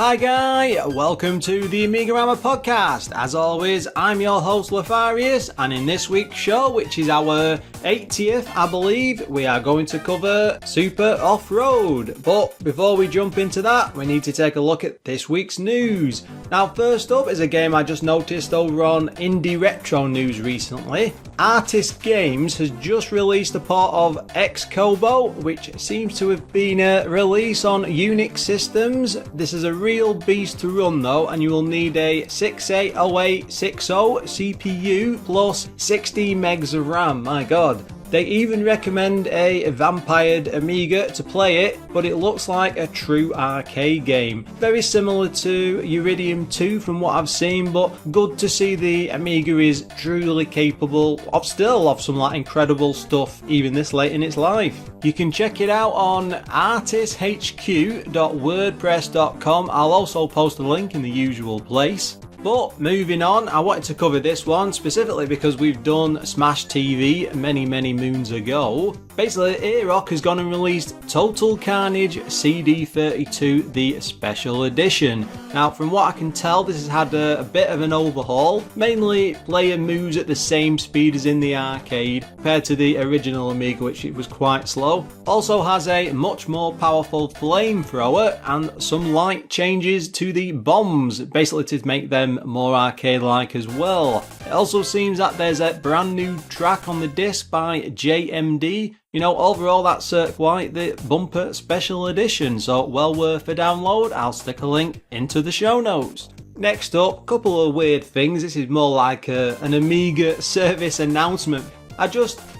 Hi guy, welcome to the AMIGArama podcast. As always, I'm your host Lorfarius, and in this week's show, which is our 80th I believe, we are going to cover Super Off-Road. But before we jump into that, we need to take a look at this week's news. Now first up is a game I just noticed over on Indie Retro News recently. Artist Games has just released a port of KoBo, which seems to have been a release on Unix systems. This is a real beast to run though, and you will need a 680860 CPU plus 16 megs of RAM. My god. They even recommend a vampired Amiga to play it, but it looks like a true arcade game. Very similar to Uridium 2 from what I've seen, but good to see the Amiga is truly capable of some like incredible stuff even this late in its life. You can check it out on artisthq.wordpress.com. I'll also post a link in the usual place. But moving on, I wanted to cover this one specifically because we've done Smash TV many moons ago. Basically, A-Rock has gone and released Total Carnage CD32, the special edition. Now, from what I can tell, this has had a bit of an overhaul. Mainly, player moves at the same speed as in the arcade, compared to the original Amiga, which it was quite slow. Also has a much more powerful flamethrower and some light changes to the bombs, basically to make them more arcade-like as well. It also seems that there's a brand new track on the disc by JMD. You know, overall that's quite the bumper special edition, so well worth a download. I'll stick a link into the show notes. Next up, a couple of weird things. This is more like an Amiga service announcement.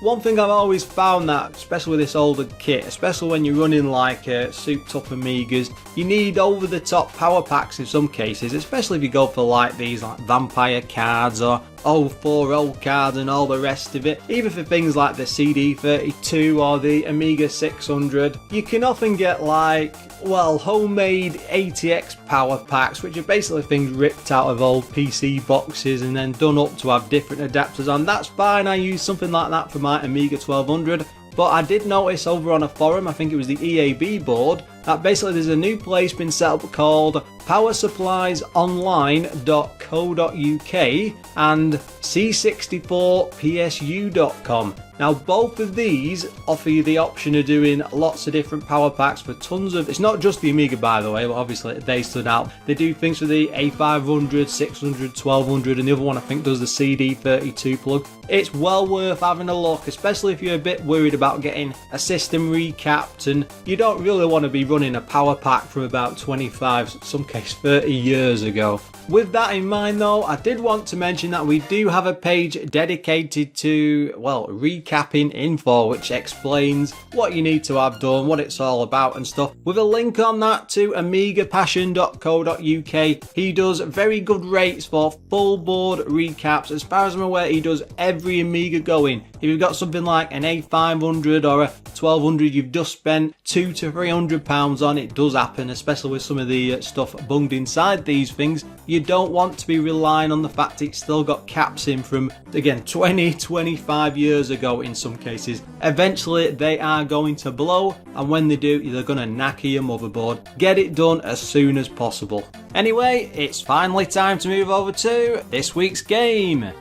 One thing I've always found that, especially with this older kit, especially when you're running like souped up Amigas, you need over the top power packs in some cases, especially if you go for like these like vampire cards or 040 cards and all the rest of it. Even for things like the CD32 or the Amiga 600, you can often get like, well, homemade ATX power packs, which are basically things ripped out of old PC boxes and then done up to have different adapters on. That's fine, I use something like that for my Amiga 1200. But I did notice over on a forum, I think it was the EAB board, that basically there's a new place been set up called powersuppliesonline.co.uk and c64psu.com. Now both of these offer you the option of doing lots of different power packs for tons of, it's not just the Amiga by the way, but obviously they stood out. They do things for the A500, 600, 1200, and the other one I think does the CD32 plug. It's well worth having a look, especially if you're a bit worried about getting a system recapped and you don't really want to be running a power pack from about 25, some case 30 years ago. With that in mind though, I did want to mention that we do have a page dedicated to, well, recapping info, which explains what you need to have done, what it's all about and stuff, with a link on that to amigapassion.co.uk. He does very good rates for full board recaps. As far as I'm aware, he does every Amiga going. If you've got something like an A500 or a 1200 you've just spent £200 to £300 on, it does happen, especially with some of the stuff bunged inside these things. You don't want to be relying on the fact it's still got caps in from, again, 20-25 years ago in some cases. Eventually they are going to blow, and when they do, they're going to knacker your motherboard. Get it done as soon as possible. Anyway, it's finally time to move over to this week's game.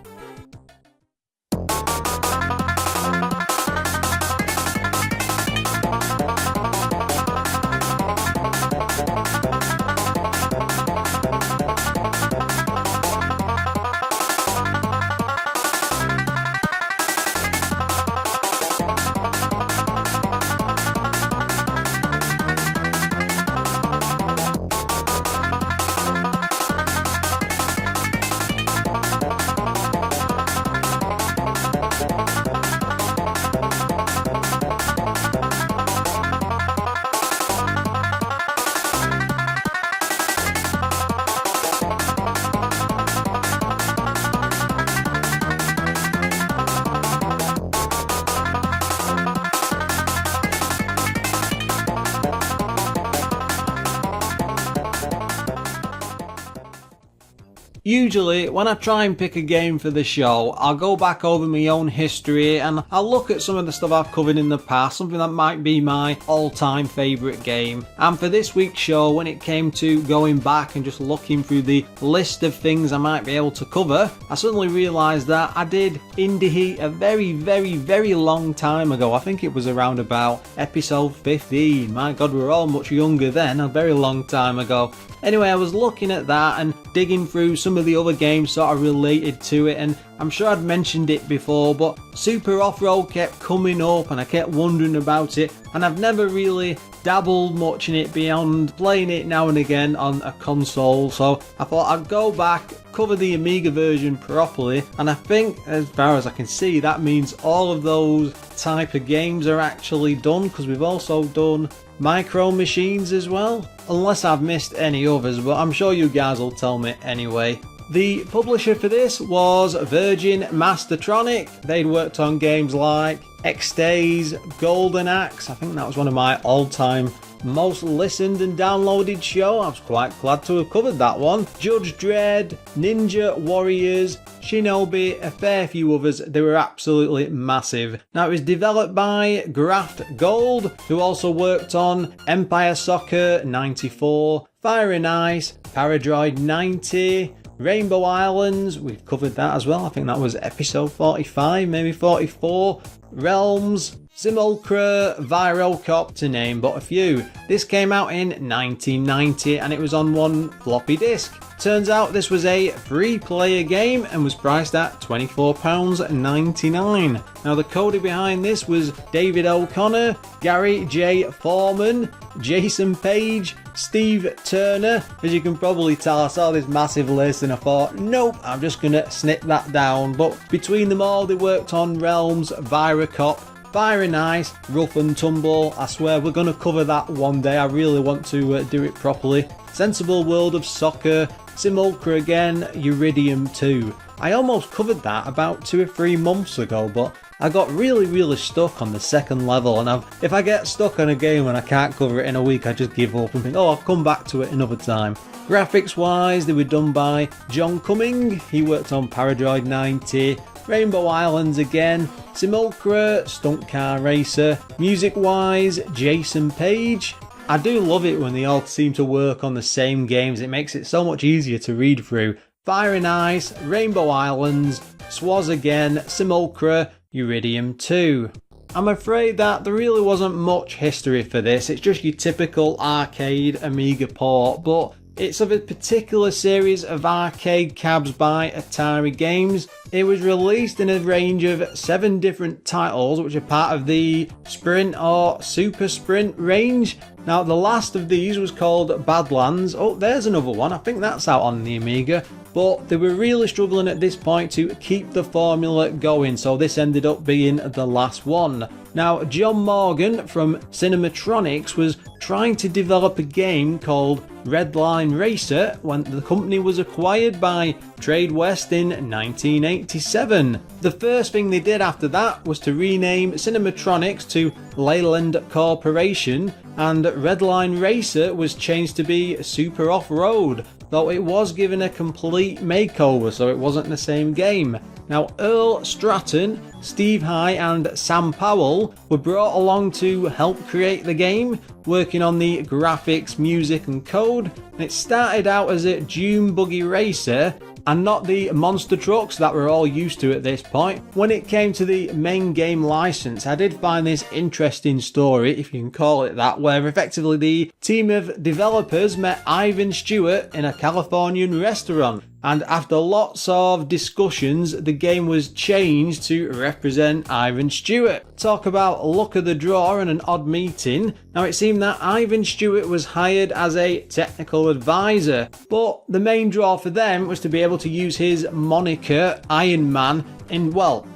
Usually, when I try and pick a game for the show, I'll go back over my own history and I'll look at some of the stuff I've covered in the past, something that might be my all-time favourite game. And for this week's show, when it came to going back and just looking through the list of things I might be able to cover, I suddenly realised that I did Indie Heat a very long time ago. I think it was around about episode 15. My god, we were all much younger then, a very long time ago. Anyway, I was looking at that and digging through some of the other games sort of related to it, and I'm sure I'd mentioned it before, but Super Off-Road kept coming up and I kept wondering about it, and I've never really dabbled much in it beyond playing it now and again on a console, so I thought I'd go back, cover the Amiga version properly, and I think, as far as I can see, that means all of those type of games are actually done, because we've also done Micro Machines as well, unless I've missed any others, but I'm sure you guys will tell me anyway. The publisher for this was Virgin Mastertronic. They'd worked on games like X-Days, Golden Axe. I think that was one of my all-time most listened and downloaded show. I was quite glad to have covered that one. Judge Dredd, Ninja Warriors, Shinobi, a fair few others. They were absolutely massive. Now, it was developed by Graft Gold, who also worked on Empire Soccer 94, Fire and Ice, Paradroid 90, Rainbow Islands, we've covered that as well. I think that was episode 45, maybe 44. Realms, Simulacra, Virocop, to name but a few. This came out in 1990 and it was on one floppy disk. Turns out this was a free player game and was priced at £24.99. Now, the coder behind this was David O'Connor, Gary J. Foreman, Jason Page, Steve Turner. As you can probably tell, I saw this massive list and I thought, nope, I'm just gonna snip that down. But between them all, they worked on Realms, Virocop, Fire and Ice, Rough and Tumble. I swear we're gonna cover that one day. I really want to do it properly. Sensible World of Soccer, Simulacra again, Uridium 2. I almost covered that about 2 or 3 months ago, but I got really stuck on the second level, and if I get stuck on a game and I can't cover it in a week, I just give up and think, oh, I'll come back to it another time. Graphics wise, they were done by John Cumming. He worked on Paradroid 90, Rainbow Islands again, Simulacra, Stunt Car Racer. Music wise, Jason Page. I do love it when they all seem to work on the same games. It makes it so much easier to read through. Fire and Ice, Rainbow Islands, Swaz again, Simulacra, Uridium 2. I'm afraid that there really wasn't much history for this. It's just your typical arcade Amiga port, but it's of a particular series of arcade cabs by Atari Games. It was released in a range of 7 different titles, which are part of the Sprint or Super Sprint range. Now, the last of these was called Badlands. Oh, there's another one. I think that's out on the Amiga. But they were really struggling at this point to keep the formula going, so this ended up being the last one. Now, John Morgan from Cinematronics was trying to develop a game called Redline Racer when the company was acquired by Trade West in 1987. The first thing they did after that was to rename Cinematronics to Leyland Corporation, and Redline Racer was changed to be Super Off-Road, though it was given a complete makeover, so it wasn't the same game. Now, Earl Stratton, Steve High and Sam Powell were brought along to help create the game, working on the graphics, music and code. And it started out as a Dune Buggy Racer and not the monster trucks that we're all used to at this point. When it came to the main game license, I did find this interesting story, if you can call it that, where effectively the team of developers met Ivan Stewart in a Californian restaurant. And after lots of discussions, the game was changed to represent Ivan Stewart. Talk about luck of the draw and an odd meeting. Now, it seemed that Ivan Stewart was hired as a technical advisor, but the main draw for them was to be able to use his moniker Ironman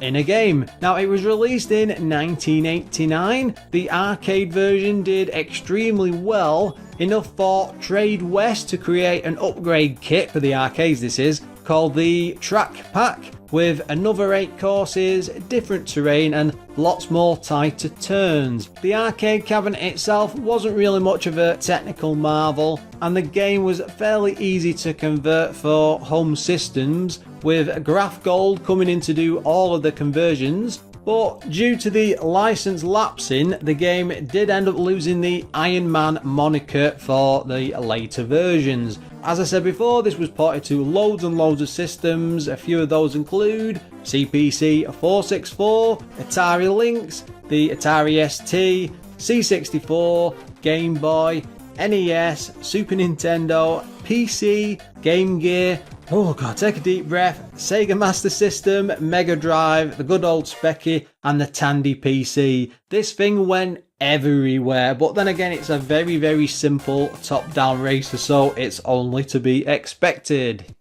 in a game. Now, it was released in 1989. The arcade version did extremely well, enough for Trade West to create an upgrade kit for the arcades, this is, called the Track Pack, with another 8 courses, different terrain and lots more tighter turns. The arcade cabinet itself wasn't really much of a technical marvel, and the game was fairly easy to convert for home systems, with Graph Gold coming in to do all of the conversions. But due to the license lapsing, the game did end up losing the Ironman moniker for the later versions. As I said before, this was ported to loads and loads of systems. A few of those include CPC 464, Atari Lynx, the Atari ST, C64, Game Boy, NES, Super Nintendo, PC, Game Gear, oh god, take a deep breath, Sega Master System, Mega Drive, the good old Specky, and the Tandy PC. This thing went everywhere, but then again, it's a very, very simple top-down racer, so it's only to be expected.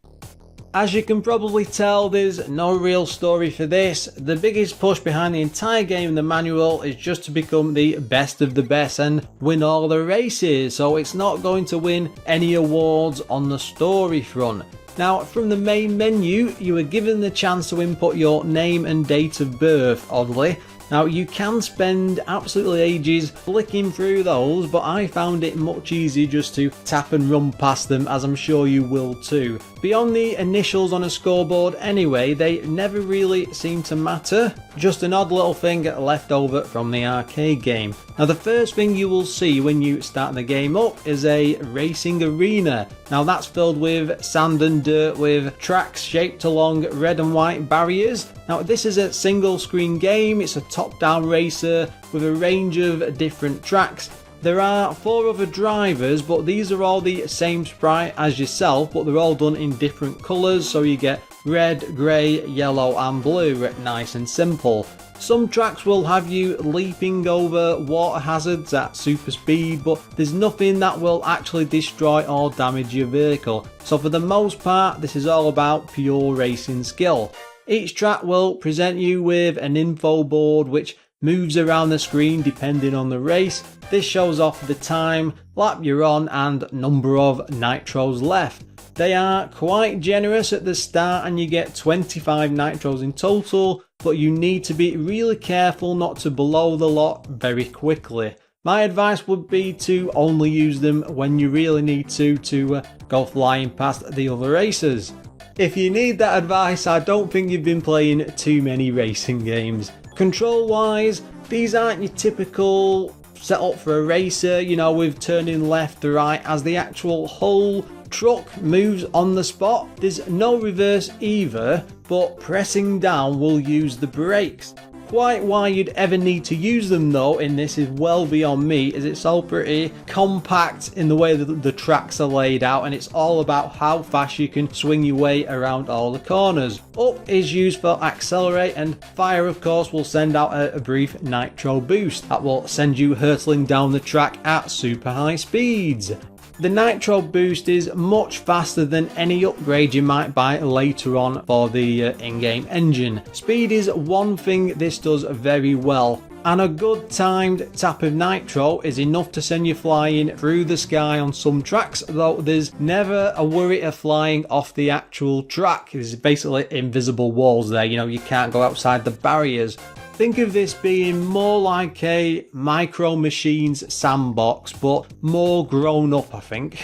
As you can probably tell, there's no real story for this. The biggest push behind the entire game in the manual is just to become the best of the best and win all the races, so it's not going to win any awards on the story front. Now, from the main menu, you are given the chance to input your name and date of birth, oddly. Now, you can spend absolutely ages flicking through those, but I found it much easier just to tap and run past them, as I'm sure you will too. Beyond the initials on a scoreboard anyway, they never really seem to matter, just an odd little thing left over from the arcade game. Now, the first thing you will see when you start the game up is a racing arena. Now, that's filled with sand and dirt with tracks shaped along red and white barriers. Now, this is a single screen game. It's a top-down racer with a range of different tracks. There are 4 other drivers, but these are all the same sprite as yourself, but they're all done in different colours, so you get red, grey, yellow and blue, nice and simple. Some tracks will have you leaping over water hazards at super speed, but there's nothing that will actually destroy or damage your vehicle. So for the most part, this is all about pure racing skill. Each track will present you with an info board which moves around the screen depending on the race. This shows off the time, lap you're on and number of nitros left. They are quite generous at the start and you get 25 nitros in total, but you need to be really careful not to blow the lot very quickly. My advice would be to only use them when you really need to go flying past the other racers. If you need that advice, I don't think you've been playing too many racing games. Control wise, these aren't your typical setup for a racer, you know, with turning left to right, as the actual whole truck moves on the spot. There's no reverse either, but pressing down will use the brakes. Quite why you'd ever need to use them though in this is well beyond me, as it's all pretty compact in the way that the tracks are laid out, and it's all about how fast you can swing your way around all the corners. Up is used for accelerate, and fire of course will send out a brief nitro boost that will send you hurtling down the track at super high speeds. The nitro boost is much faster than any upgrade you might buy later on for the in-game engine. Speed is one thing this does very well, and a good timed tap of nitro is enough to send you flying through the sky on some tracks, though there's never a worry of flying off the actual track. There's basically invisible walls there, you know, you can't go outside the barriers. Think of this being more like a Micro Machines sandbox, but more grown up, I think.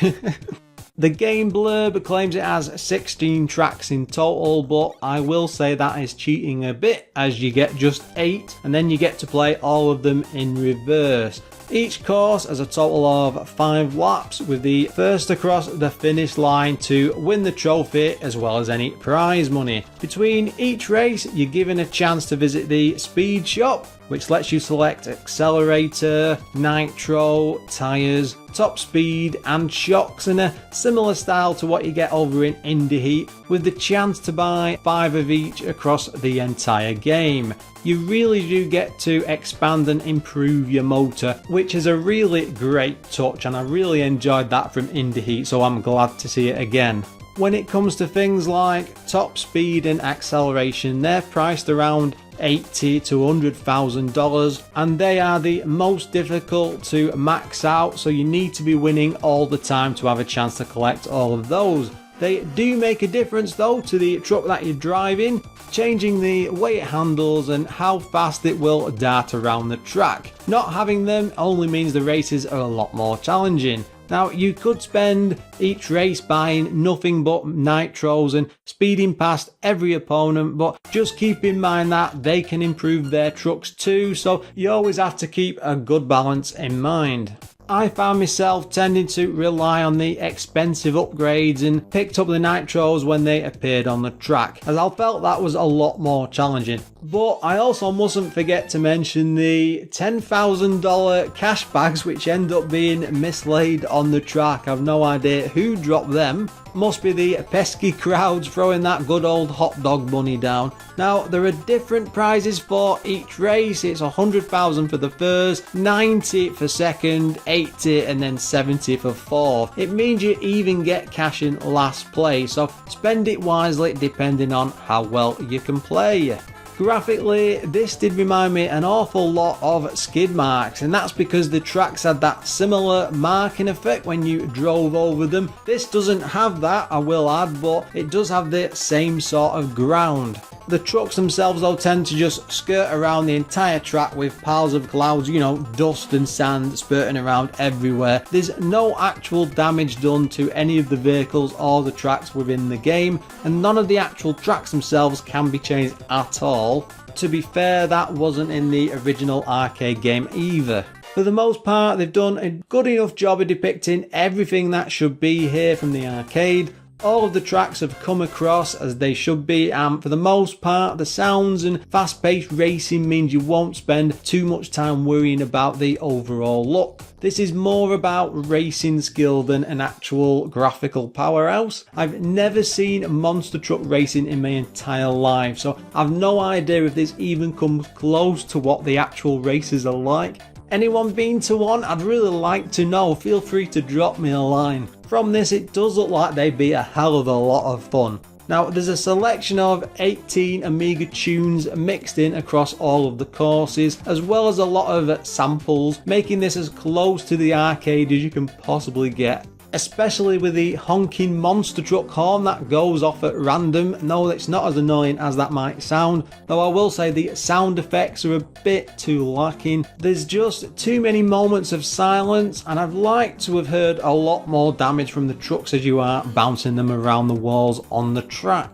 The game blurb claims it has 16 tracks in total, but I will say that is cheating a bit, as you get just 8 and then you get to play all of them in reverse. Each course has a total of 5 laps, with the first across the finish line to win the trophy as well as any prize money. Between each race, you're given a chance to visit the speed shop, which lets you select accelerator, nitro, tyres, top speed and shocks in a similar style to what you get over in Indie Heat, with the chance to buy 5 of each across the entire game. You really do get to expand and improve your motor, which is a really great touch, and I really enjoyed that from Indie Heat, so I'm glad to see it again. When it comes to things like top speed and acceleration, they're priced around $80,000 to $100,000, and they are the most difficult to max out, so you need to be winning all the time to have a chance to collect all of those. They do make a difference though to the truck that you're driving, changing the way it handles and how fast it will dart around the track. Not having them only means the races are a lot more challenging. Now, you could spend each race buying nothing but nitros and speeding past every opponent, but just keep in mind that they can improve their trucks too, so you always have to keep a good balance in mind. I found myself tending to rely on the expensive upgrades and picked up the nitros when they appeared on the track, as I felt that was a lot more challenging. But I also mustn't forget to mention the $10,000 cash bags which end up being mislaid on the track. I've no idea who dropped them. Must be the pesky crowds throwing that good old hot dog money down. Now, there are different prizes for each race. It's 100,000 for the first, 90 for second, 80 and then 70 for fourth. It means you even get cash in last place, so spend it wisely depending on how well you can play. Graphically, this did remind me an awful lot of skid marks, and that's because the tracks had that similar marking effect when you drove over them. This doesn't have that, I will add, but it does have the same sort of ground. The trucks themselves though tend to just skirt around the entire track with piles of clouds, dust and sand spurting around everywhere. There's no actual damage done to any of the vehicles or the tracks within the game, and none of the actual tracks themselves can be changed at all. To be fair, that wasn't in the original arcade game either. For the most part, they've done a good enough job of depicting everything that should be here from the arcade. All of the tracks have come across as they should be, and for the most part the sounds and fast-paced racing means you won't spend too much time worrying about the overall look. This is more about racing skill than an actual graphical powerhouse. I've never seen monster truck racing in my entire life, so I've no idea if this even comes close to what the actual races are like. Anyone been to one? I'd really like to know. Feel free to drop me a line. From this, it does look like they'd be a hell of a lot of fun. Now, there's a selection of 18 Amiga tunes mixed in across all of the courses, as well as a lot of samples, making this as close to the arcade as you can possibly get. Especially with the honking monster truck horn that goes off at random. No, it's not as annoying as that might sound, though I will say the sound effects are a bit too lacking. There's just too many moments of silence, and I'd like to have heard a lot more damage from the trucks as you are bouncing them around the walls on the track.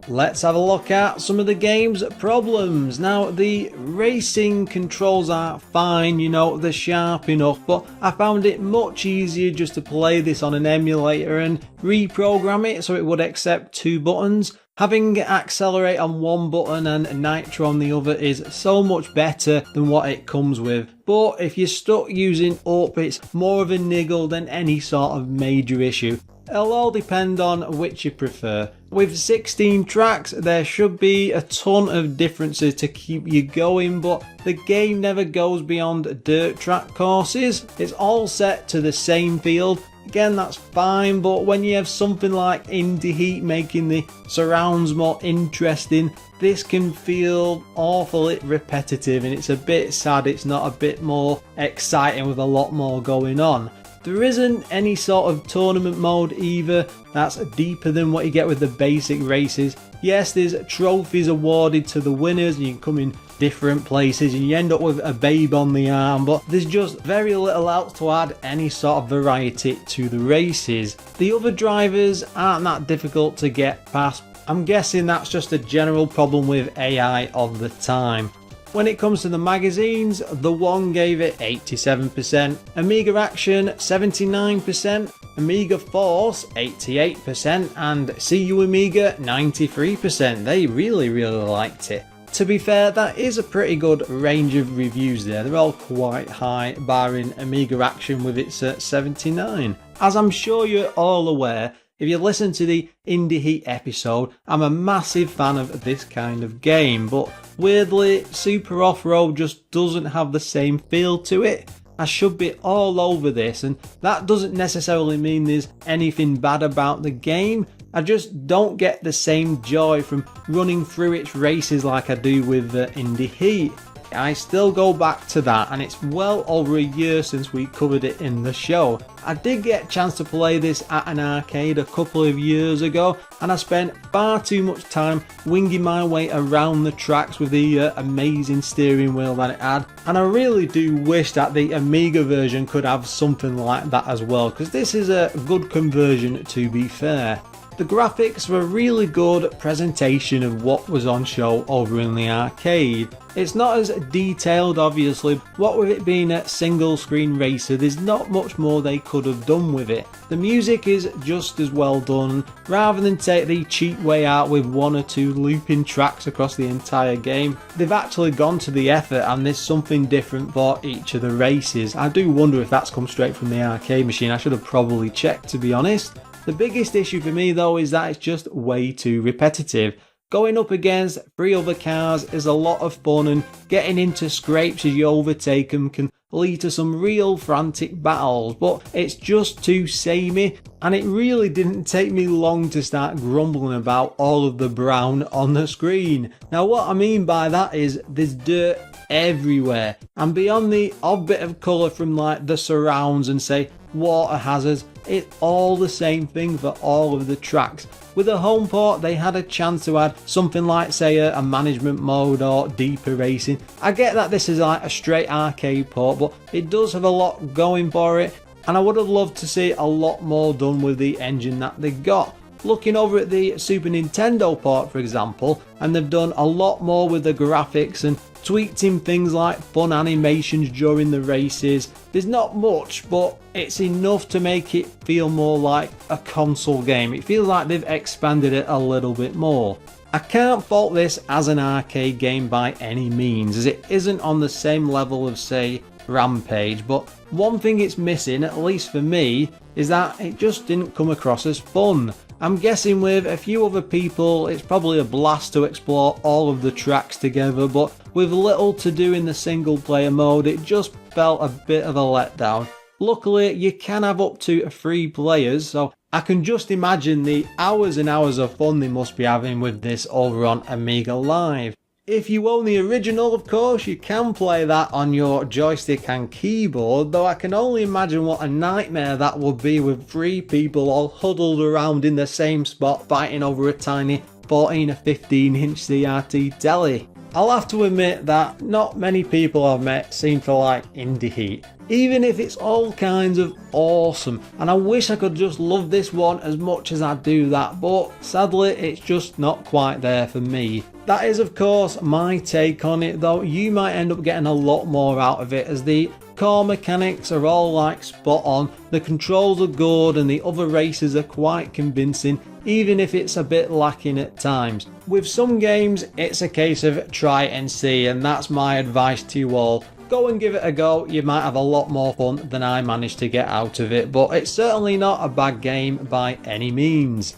Let's have a look at some of the game's problems. Now, the racing controls are fine, they're sharp enough, but I found it much easier just to play this on an emulator and reprogram it so it would accept 2 buttons. Having accelerate on one button and nitro on the other is so much better than what it comes with. But if you're stuck using up, it's more of a niggle than any sort of major issue. It'll all depend on which you prefer. With 16 tracks, there should be a ton of differences to keep you going, but the game never goes beyond dirt track courses. It's all set to the same field. Again, that's fine, but when you have something like Indie Heat making the surrounds more interesting, this can feel awfully repetitive, and it's a bit sad it's not a bit more exciting with a lot more going on. There isn't any sort of tournament mode either that's deeper than what you get with the basic races. Yes, there's trophies awarded to the winners and you can come in different places and you end up with a babe on the arm, but there's just very little else to add any sort of variety to the races. The other drivers aren't that difficult to get past. I'm guessing that's just a general problem with AI of the time. When it comes to the magazines, The One gave it 87%, Amiga Action 79%, Amiga Force 88%, and CU Amiga 93%. They really liked it. To be fair, that is a pretty good range of reviews there. They're all quite high, barring Amiga Action with its 79. As I'm sure you're all aware, if you listen to the Indie Heat episode, I'm a massive fan of this kind of game, but weirdly, Super Off-Road just doesn't have the same feel to it. I should be all over this, and that doesn't necessarily mean there's anything bad about the game. I just don't get the same joy from running through its races like I do with Indie Heat. I still go back to that, and it's well over a year since we covered it in the show. I did get a chance to play this at an arcade a couple of years ago, and I spent far too much time winging my way around the tracks with the amazing steering wheel that it had, and I really do wish that the Amiga version could have something like that as well, because this is a good conversion, to be fair. The graphics were a really good presentation of what was on show over in the arcade. It's not as detailed, obviously. What with it being a single screen racer, there's not much more they could have done with it. The music is just as well done. Rather than take the cheap way out with 1 or 2 looping tracks across the entire game, they've actually gone to the effort, and there's something different for each of the races. I do wonder if that's come straight from the arcade machine. I should have probably checked, to be honest. The biggest issue for me though is that it's just way too repetitive. Going up against 3 other cars is a lot of fun, and getting into scrapes as you overtake them can lead to some real frantic battles, but it's just too samey, and it really didn't take me long to start grumbling about all of the brown on the screen. Now what I mean by that is there's dirt everywhere, and beyond the odd bit of colour from like the surrounds and say water hazards, it's all the same thing for all of the tracks. With a home port, they had a chance to add something like, say, a management mode or deeper racing. I get that this is like a straight arcade port, but it does have a lot going for it, and I would have loved to see a lot more done with the engine that they got. Looking over at the Super Nintendo port, for example, and they've done a lot more with the graphics and tweaked in things like fun animations during the races. There's not much, but it's enough to make it feel more like a console game. It feels like they've expanded it a little bit more. I can't fault this as an arcade game by any means, as it isn't on the same level of, say, Rampage, but one thing it's missing, at least for me, is that it just didn't come across as fun. I'm guessing with a few other people it's probably a blast to explore all of the tracks together, but with little to do in the single player mode, it just felt a bit of a letdown. Luckily you can have up to 3 players, so I can just imagine the hours and hours of fun they must be having with this over on Amiga Live. If you own the original, of course, you can play that on your joystick and keyboard, though I can only imagine what a nightmare that would be with 3 people all huddled around in the same spot fighting over a tiny 14 or 15 inch CRT telly. I'll have to admit that not many people I've met seem to like Indie Heat, even if it's all kinds of awesome, and I wish I could just love this one as much as I do that, but sadly it's just not quite there for me. That is of course my take on it, though you might end up getting a lot more out of it, as the core mechanics are all like spot on, the controls are good, and the other races are quite convincing, even if it's a bit lacking at times. With some games it's a case of try and see, and that's my advice to you all. Go and give it a go, you might have a lot more fun than I managed to get out of it, but it's certainly not a bad game by any means.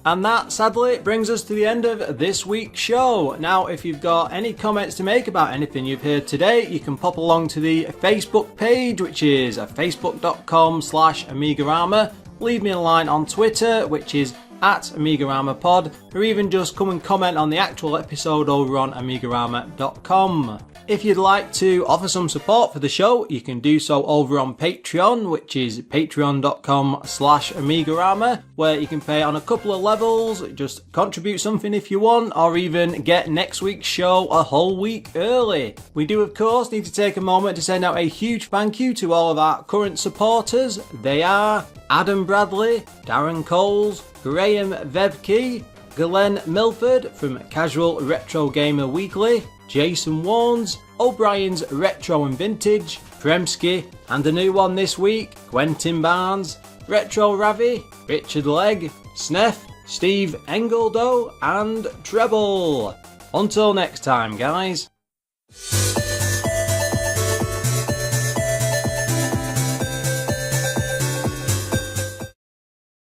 And that, sadly, brings us to the end of this week's show. Now, if you've got any comments to make about anything you've heard today, you can pop along to the Facebook page, which is facebook.com/AMIGArama. Leave me a line on Twitter, which is @AmigaRamaPod, or even just come and comment on the actual episode over on AMIGArama.com. If you'd like to offer some support for the show, you can do so over on Patreon, which is patreon.com/AmigaRama, where you can pay on a couple of levels, just contribute something if you want, or even get next week's show a whole week early. We do of course need to take a moment to send out a huge thank you to all of our current supporters. They are Adam Bradley, Darren Coles, Graham Vebke, Glenn Milford from Casual Retro Gamer Weekly, Jason Warnes, O'Brien's Retro and Vintage, Premsky, and a new one this week, Quentin Barnes, Retro Ravi, Richard Legg, Sneff, Steve Engeldo, and Treble. Until next time, guys.